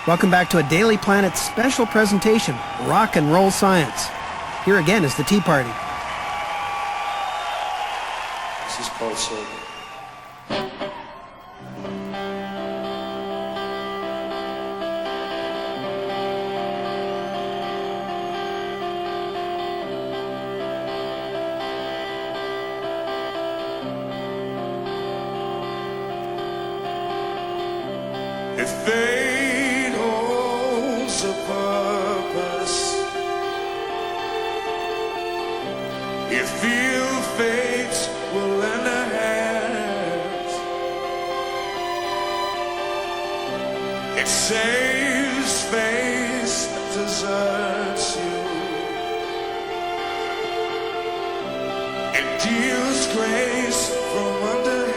Welcome back to a Daily Planet special presentation, Rock and Roll Science. Here again is the Tea Party. This is Paul Silver. If fate holds a purpose, if ill fate will lend a hand, it saves face that deserts you, it deals grace from underhand.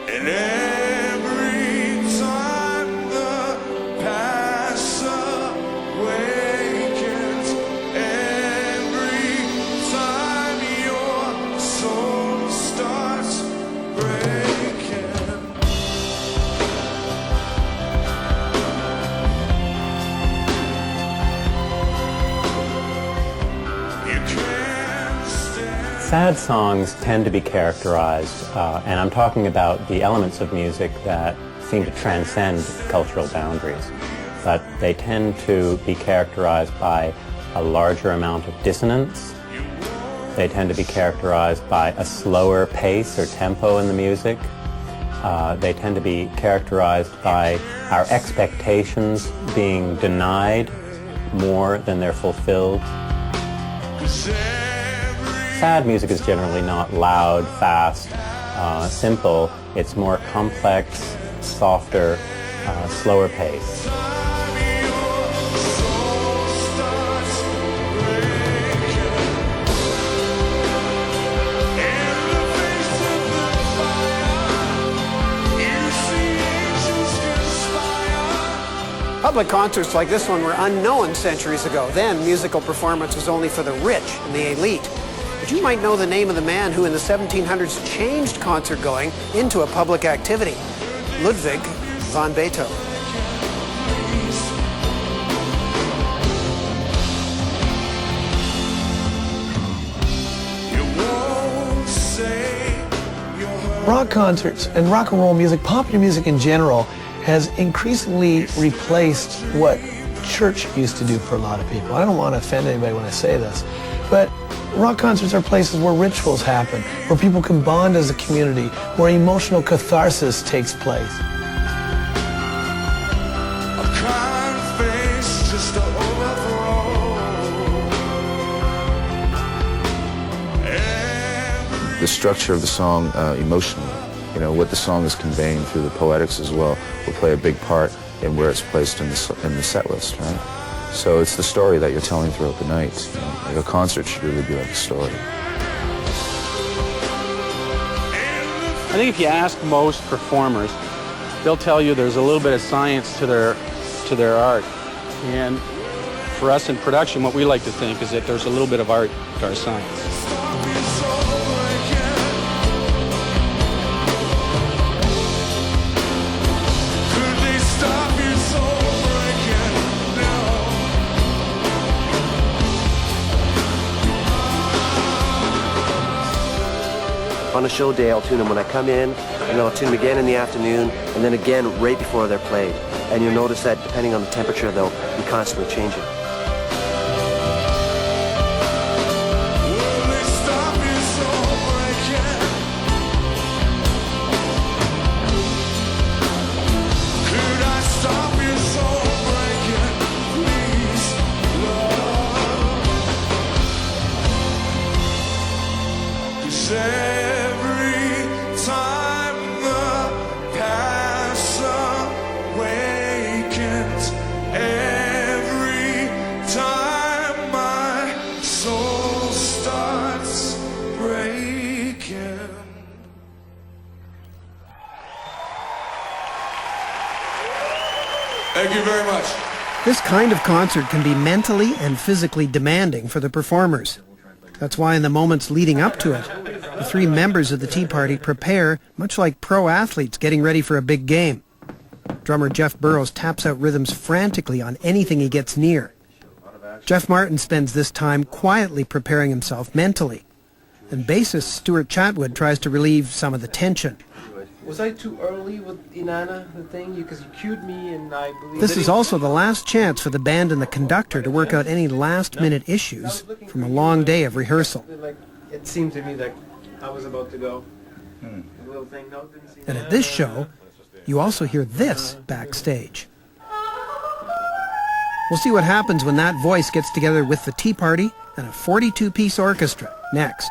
And every time the passer wakens, every time your soul starts breaking. You can't stand. Sad songs tend to be characterized, and I'm talking about the elements of music that seem to transcend cultural boundaries, but they tend to be characterized by a larger amount of dissonance. They tend to be characterized by a slower pace or tempo in the music. They tend to be characterized by our expectations being denied more than they're fulfilled. Sad music is generally not loud, fast, simple. It's more complex, softer, slower pace. Public concerts like this one were unknown centuries ago. Then, musical performance was only for the rich and the elite. But you might know the name of the man who in the 1700s changed concert going into a public activity. Ludwig van Beethoven. Rock concerts and rock and roll music, popular music in general, has increasingly replaced what church used to do for a lot of people. I don't want to offend anybody when I say this, but rock concerts are places where rituals happen, where people can bond as a community, where emotional catharsis takes place. The structure of the song emotionally, you know, what the song is conveying through the poetics as well, will play a big part in where it's placed in the set list, right? So it's the story that you're telling throughout the night. You know? Like a concert should really be like a story. I think if you ask most performers, they'll tell you there's a little bit of science to their art. And for us in production, what we like to think is that there's a little bit of art to our science. On a show day, I'll tune them when I come in, and I'll tune them again in the afternoon, and then again right before they're played. And you'll notice that depending on the temperature, they'll be constantly changing. Thank you very much. This kind of concert can be mentally and physically demanding for the performers. That's why in the moments leading up to it, The three members of the Tea Party prepare much like pro athletes getting ready for a big game. Drummer Jeff Burrows taps out rhythms frantically on anything he gets near. Jeff Martin spends this time quietly preparing himself mentally. And bassist Stuart Chatwood tries to relieve some of the tension. Was I too early with Inanna, the thing? Because you cued me and I believe... This is also the last chance for the band and the conductor to work out any last-minute issues from a long day of rehearsal. It seemed to me that I was about to go. The little thing, no, didn't seem... And at this show, you also hear this backstage. We'll see what happens when that voice gets together with the Tea Party and a 42-piece orchestra next.